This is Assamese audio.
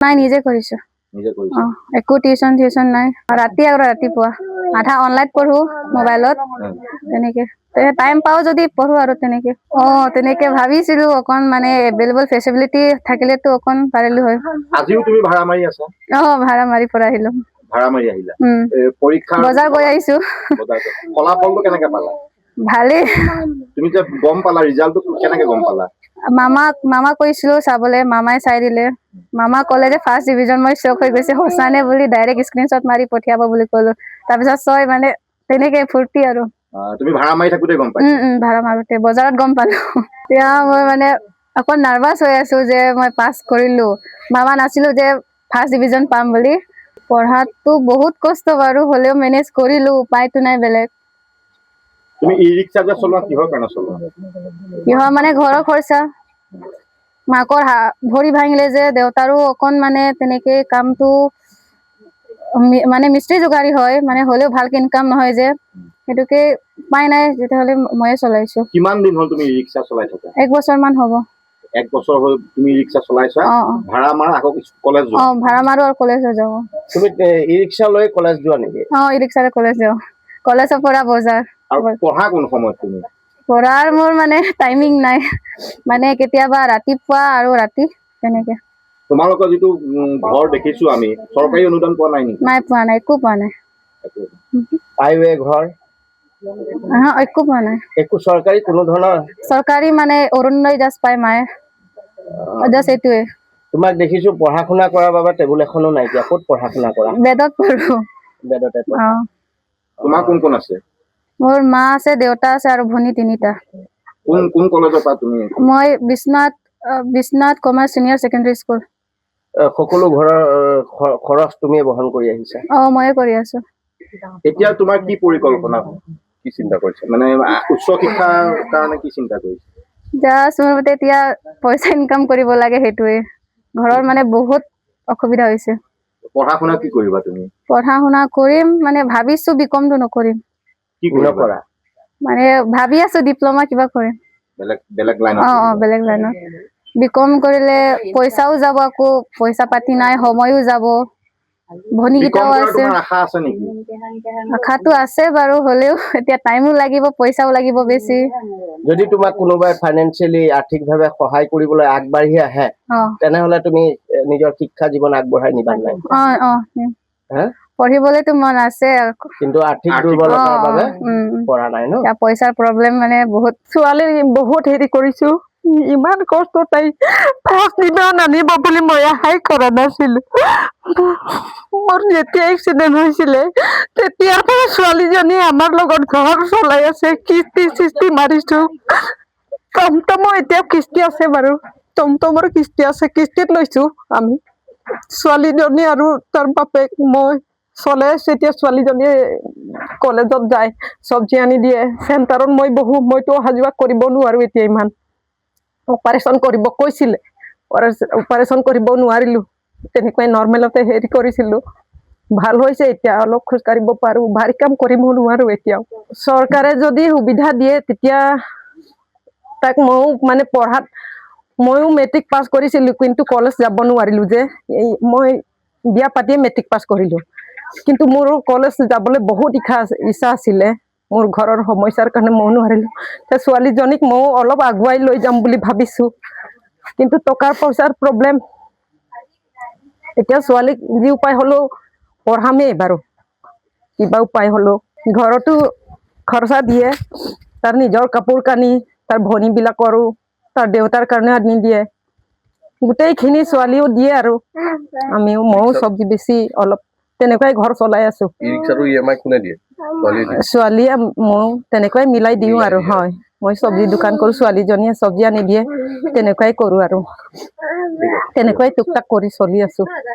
নাই নিজে কৰিছো নিজে কৰিছে একো টিউচন নাই ৰাতি আৰু ৰাতিপুৱা আধা অনলাইন পঢ়ো মোবাইলত তেনেকে টাইম পাও যদি পঢ়ো আৰু তেনেকে তেনেকে ভাবিছিলো অকন মানে এভেইলেবল ফেচিলিটি থাকিলেতো অকন পাৰিলো হয় আজিও তুমি ভাড়া মাৰি আছা ভাড়া মাৰি পৰা আহিলো ভাড়া মাৰি আহিলা পৰীক্ষা বজাৰ গৈ আহিছো ফলাফলটো কেনেকে পালা ভালে তুমি যে গম পালা ৰিজাল্টটো কেনেকে গম পালা মামাক কৈছিলো চাবলে মামাই চাই দিলে মামা কলে যে ফাৰ্ষ্ট ডিভিজন মই চক হৈ গৈছে সঁচানে বুলি ডাইৰেক্ট স্ক্ৰীনশ্বট মাৰি পঠিয়াব বুলি কলো তাৰপিছত ছয় মানে তেনেকে ফূৰ্তি আৰু তুমি ভাড়া মাৰি থাকোতে গম পাইছা ভাড়া মাৰোতে বজাৰত গম পালো এতিয়া মই মানে অকণ নাৰ্ভাছ হৈ আছো যে মই পাছ কৰিলো ভাবা নাছিলো যে ফাৰ্ষ্ট ডিভিজন পাম বুলি পঢ়াতো বহুত কষ্ট বাৰু হলেও মেনেজ কৰিলো উপায়তো নাই বেলেগ তুমি ই ৰিক্সা যে চলোৱা কিহৰ কাৰণে চলোৱা কিহৰ মানে ঘৰৰ খৰচা মাকৰ ভৰি ভাঙিলে যে দেউতাৰো অকণ মানে তেনেকে কামটো মানে মিস্ত্ৰী যোগাৰী হয় মানে হলেও ভালকে ইনকাম নহয় যে সেইটোকে উপায় নাই যেতিয়াহলে ময়ে চলাইছো কিমান দিন হ'ল তুমি ৰিক্সা চলাই থাকা 1 বছৰ মান হ'ব 1 বছৰ হ'ল তুমি ৰিক্সা চলাইছা ভাড়া মাৰা আকৌ কলেজ যোৱা ভাড়া মাৰো আৰু কলেজ যাও তুমি ই ৰিক্সা লৈ কলেজ যোৱা নেকি ই ৰিক্সাৰে কলেজ যাও কলেজৰ পৰা বজাৰ আৰু পঢ়া কোন সময়ত তুমি পঢ়াৰ মোৰ মানে টাইমিং নাই মানে কেতিয়াবা ৰাতিপুৱা আৰু ৰাতি তেনেকে তোমালোকৰ যিটো ঘৰ দেখিছো আমি চৰকাৰী অনুদান পোৱা নাই নেকি পোৱা নাই একো পোৱা নাই হাইৱে ঘৰ একো পোৱা নাই একো চৰকাৰী কোনো ধৰণৰ চৰকাৰী মানে অৰুণোদয় জাষ্ট পায় মায়ে জাষ্ট এইটোৱে তোমাক দেখিছো পঢ়া শুনা কৰাৰ বাবে টেবুল এখনো নাইকিয়া ক'ত পঢ়া শুনা কৰা বেদত পঢ়ো বেদতে তোমাৰ কোন কোন আছে মোৰ মা আছে দেউতা আছে আৰু ভনী 3টা কোন কোন কলেজৰ পৰা তুমি মই Biswanath commerce senior secondary school সকলো ঘৰৰ খৰচ তুমি বহন কৰি আহিছা ময়ে কৰি আছো এতিয়া তোমাৰ কি পৰিকল্পনা কি চিন্তা কৰিছা মানে উচ্চ শিক্ষাৰ কাৰণে কি চিন্তা কৰিছা জাষ্ট মোৰ মতে এতিয়া পইচা ইনকাম কৰিব লাগে সেইটোৱে ঘৰৰ মানে বহুত অসুবিধা হৈছে পঢ়া শুনা কি কৰিবা তুমি পঢ়া শুনা কৰিম মানে ভাবিছো বিকমটো নকৰিম কি নকৰা মানে ভাবি আছো ডিপ্লোমা কিবা কৰিম বেলেগ লাইনত বেলেগ লাইনত বিকম কৰিলে পইচাও যাব আকৌ পইচা পাতি নাই সময়ও যাব ভনী কেইটাও আছে আশা আছে নেকি আশাটো আছে বাৰু হলেও এতিয়া টাইমো লাগিব পইচাও লাগিব বেছি যদি তোমাক কোনোবাই ফাইনেন্সিয়ালি আৰ্থিকভাৱে সহায় কৰিবলৈ আগবাঢ়ি আহে তেনেহলে তুমি নিজৰ শিক্ষা জীৱন আগবঢ়াই নিবা নাই পঢ়িবলৈতো মন আছে কিন্তু আৰ্থিক দুৰ্বলতাৰ বাবে পৰা নাই ন পইচাৰ প্ৰব্লেম মানে বহুত ছোৱালী বহুত হেৰি কৰিছো ইমান কষ্ট তাই ফাৰ্ষ্ট ডিভিজন আনিব বুলি মই আশাই কৰা নাছিলো মোৰ যেতিয়া এক্সিডেণ্ট হৈছিলে তেতিয়াৰ পৰা ছোৱালীজনী আমাৰ লগত ঘৰ চলাই আছে কিস্তি মাৰিছো টমটমৰ এতিয়া কিস্তি আছে বাৰু টমটমৰ কিস্তি আছে কিস্তিত লৈছো আমি ছোৱালীজনী আৰু তাৰ বাপেক মই চলাই আছো এতিয়া ছোৱালীজনীয়ে কলেজত যায় চব্জি আনি দিয়ে চেণ্টাৰত মই বহু মইতো অহা যোৱা কৰিব নোৱাৰো এতিয়া ইমান অপাৰেশ্যন কৰিব কৈছিলে অপাৰেশ্যন কৰিব নোৱাৰিলো তেনেকুৱাই নৰ্মেলতে হেৰি কৰিছিলো ভাল হৈছে এতিয়া অলপ খোজ কাঢ়িব পাৰো ভাৰী কাম কৰিব নোৱাৰো এতিয়াও চৰকাৰে যদি সুবিধা দিয়ে তেতিয়া তাক ময়ো মানে পঢ়াত ময়ো মেট্ৰিক পাছ কৰিছিলো কিন্তু কলেজ যাব নোৱাৰিলো যে মই বিয়া পাতিয়ে মেট্ৰিক পাছ কৰিলো কিন্তু মোৰ কলেজ যাবলৈ বহুত ইচ্ছা আছিলে মোৰ ঘৰৰ সমস্যাৰ কাৰণে মই নোৱাৰিলো ছোৱালীজনীক ময়ো অলপ আগুৱাই লৈ যাম বুলি ভাবিছো কিন্তু টকাৰ পইচাৰ প্ৰব্লেম এতিয়া ছোৱালীক যি উপায় হলেও পঢ়ামেই বাৰু কিবা উপায় হলেও ঘৰতো খৰচা দিয়ে তাৰ নিজৰ কাপোৰ কানি তাৰ ভনী বিলাকৰো তাৰ দেউতাৰ কাৰণে আনি দিয়ে গোটেইখিনি ছোৱালীও দিয়ে আৰু ময়ো চব্জি বেছি অলপ তেনেকুৱাই ঘৰ চলাই আছো ছোৱালীয়ে ময়ো তেনেকুৱাই মিলাই দিও আৰু হয় মই চব্জি দোকান কৰো ছোৱালীজনীয়ে চব্জি আনি দিয়ে তেনেকুৱাই কৰো আৰু তেনেকুৱাই টুক টাক কৰি চলি আছো